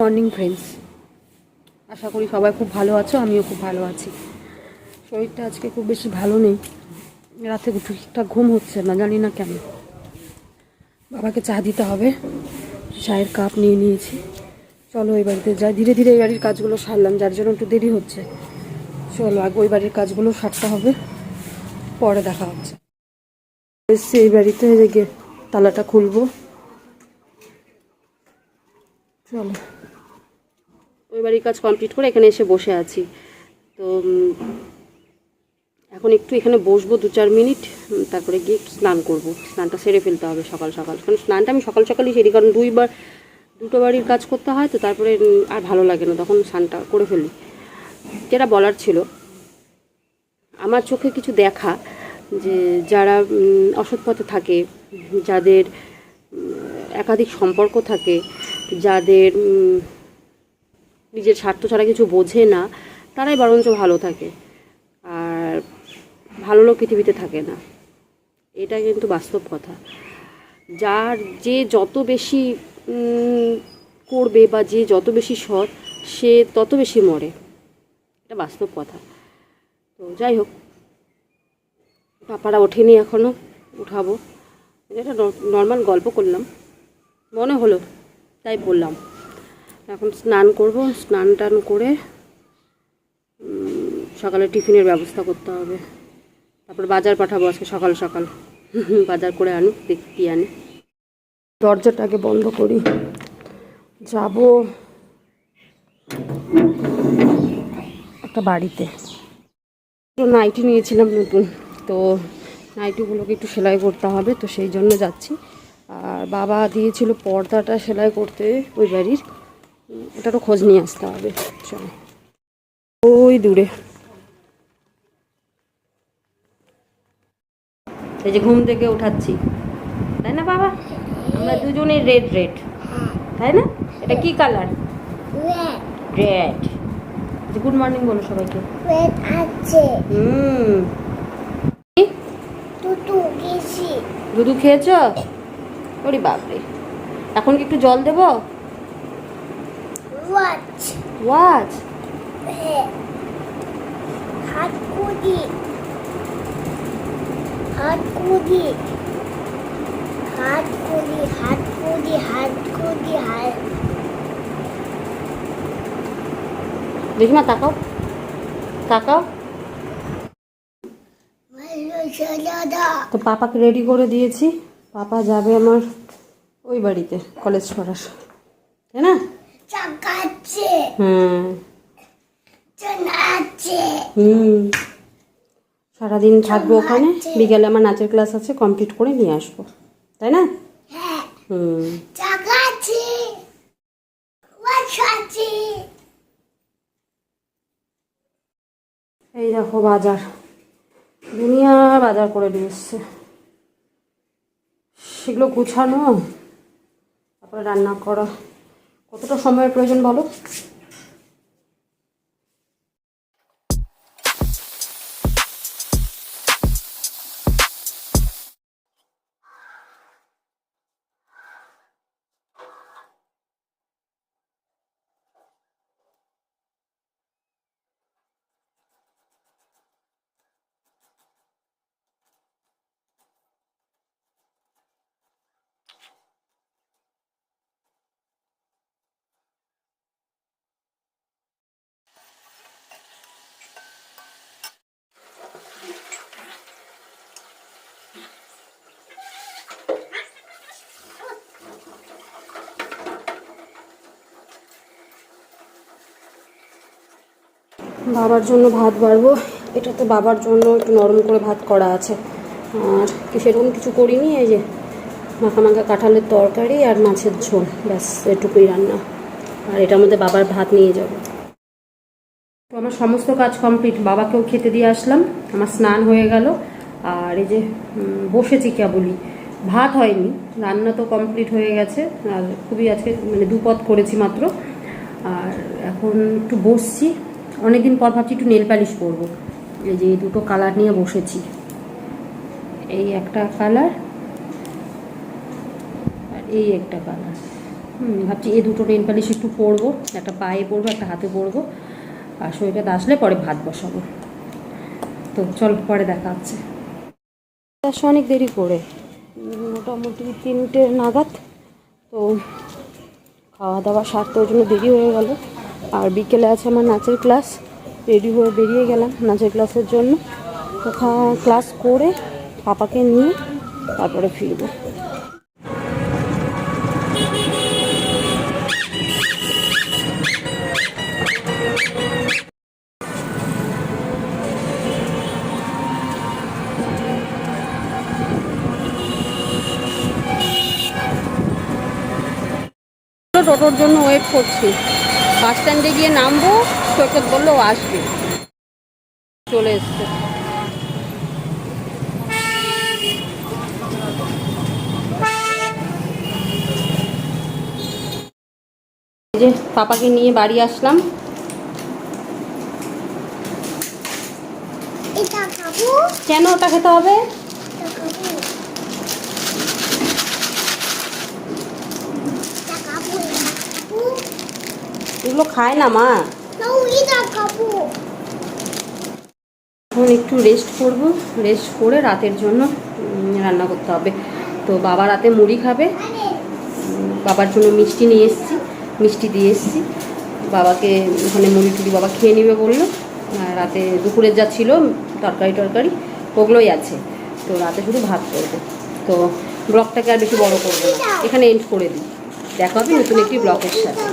Morning friends, আশা করি সবাই খুব ভালো আছো। আমিও খুব ভালো আছি। শরীরটা আজকে খুব বেশি ভালো নেই। রাতে ঠিকঠাক ঘুম হচ্ছে না, জানি না কেন। বাবাকে চা দিতে হবে, চায়ের কাপ নিয়ে নিয়েছি। চলো ওই বাড়িতে যাই। ধীরে ধীরে এই বাড়ির কাজগুলো সারলাম, যার জন্য একটু দেরি হচ্ছে। চলো আগে ওই বাড়ির কাজগুলো সারতে হবে, পরে দেখা হচ্ছে। এসছি এই বাড়িতে, গিয়ে তালাটা খুলবো। চলো ওই বাড়ির কাজ কমপ্লিট করে এখানে এসে বসে আছি। তো এখন একটু এখানে বসবো 2-4 মিনিট, তারপরে গিয়ে স্নান করব। স্নানটা সেরে ফেলতে হবে সকাল সকাল, কারণ স্নানটা আমি সকাল সকালই সেরি, কারণ দুটো বাড়ির কাজ করতে হয়, তো তারপরে আর ভালো লাগে না, তখন স্নানটা করে ফেলি। যেটা বলার ছিল, আমার চোখে কিছু দেখা, যে যারা অসৎ পথে থাকে, যাদের একাধিক সম্পর্ক থাকে, যাদের নিজের স্বার্থ ছাড়া কিছু বোঝে না, তারাই বরঞ্চ ভালো থাকে। আর ভালো লোক পৃথিবীতে থাকে না, এটা কিন্তু বাস্তব কথা। যে যত বেশি করবে বা যে যত বেশি সৎ, সে তত বেশি মরে, এটা বাস্তব কথা। তো যাই হোক, পাপারা ওঠেনি এখনও, উঠাবো। এটা নর্মাল গল্প করলাম, মনে হলো তাই বললাম। এখন স্নান করব, স্নান টান করে সকালে টিফিনের ব্যবস্থা করতে হবে। তারপর বাজার পাঠাবো আজকে সকাল সকাল। বাজার করে আনি, দেখি কি আনি। দরজাটাকে বন্ধ করি, যাব একটা বাড়িতে। নাইটি নিয়েছিলাম নতুন, তো নাইটিগুলোকে একটু সেলাই করতে হবে, তো সেই জন্য যাচ্ছি। আর বাবা দিয়েছিল পর্দাটা সেলাই করতে ওই বাড়ির, ওটারও খোঁজ নিয়ে আসতে হবে। চলো ওই দূরে, এই যে ঘুম থেকে উঠাচ্ছি, তাই না বাবা? আমরা দুজনেই রেড রেড, তাই না? এটা কি কালার? রেড। গুড মর্নিং বলো সবাইকে। দুধু খেয়েছ? ওরে বাপরে, এখন কি একটু জল দেবো? ওয়াচ হাত কুদি হাত কুদি হাত কুদি হাত কুদি হাত কুদি হাত। দেখি না, তাকাও তাকাও। তো পাপাকে রেডি করে দিয়েছি, পাপা যাবে আমার ওই বাড়িতে কলেজ পড়ার, তাই না? সারাদিন থাকবো ওখানে, বিকেলে আমার নাচের ক্লাস আছে, কমপ্লিট করে নিয়ে আসবো, তাই না? এই দেখো বাজার, দুনিয়া বাজার করে নিয়ে এসছে। সেগুলো গুছানো, তারপরে রান্না করা, কতটা সময়ের প্রয়োজন বলো? বাবার জন্য ভাত বাড়বো, এটাতে বাবার জন্য একটু নরম করে ভাত করা আছে, আর সেরকম কিছু করিনি। এই যে মাখা মাখা কাঁঠালের তরকারি আর মাছের ঝোল, ব্যাস এটুকুই রান্না। আর এটার মধ্যে বাবার ভাত নিয়ে যাব। তো আমার সমস্ত কাজ কমপ্লিট, বাবাকেও খেতে দিয়ে আসলাম, আমার স্নান হয়ে গেল। আর এই যে বসেছি কেবলই, ভাত হয়নি, রান্না তো কমপ্লিট হয়ে গেছে। আর খুবই আজকে মানে দুপদ করেছি মাত্র। আর এখন একটু বসছি, অনেকদিন পর ভাবছি একটু নেল পালিশ করবো। এই যে দুটো কালার নিয়ে বসেছি, এই একটা কালার আর এই একটা কালার। ভাবছি এই দুটো নেল পালিশ একটু পরবো, একটা পায়ে পরবো একটা হাতে পরবো, আর শরীরটা আসলে পরে ভাত বসাবো। তো চল পরে দেখা হচ্ছে। আসলে অনেক দেরি করে, মোটামুটি 3টে নাগাদ। তো খাওয়া দাওয়া সারতে ওই জন্য দেরি হয়ে গেল। আর বিকেলে আছে আমার নাচের ক্লাস, রেডি হয়ে বেরিয়ে গেলাম নাচের ক্লাসের জন্য। তো ক্লাস করে পাপাকে নিয়ে তারপরে ফিরবো। টোটোর জন্য ওয়েট করছি, বাস স্ট্যান্ডে গিয়ে নামবো, সৈকত বললো ও আসবে, চলে এসছে। এই যে পাপাকে নিয়ে বাড়ি আসলাম। কেন ওটা খেতে হবে? এগুলো খায় না মা। এখন একটু রেস্ট করব, রেস্ট করে রাতের জন্য রান্না করতে হবে। তো বাবা রাতে মুড়ি খাবে, বাবার জন্য মিষ্টি নিয়ে এসেছি, মিষ্টি দিয়ে এসেছি বাবাকে। ওখানে মুড়ি টুড়ি বাবা খেয়ে নেবে বললো। রাতে দুপুরের যা ছিল তরকারি ওগুলোই আছে। তো রাতে শুধু ভাত করবো। তো ব্লগটাকে আর বেশি বড় করবো না, এখানে এন্ড করে দিই। দেখা হবে নতুন একটি ব্লগের সাথে।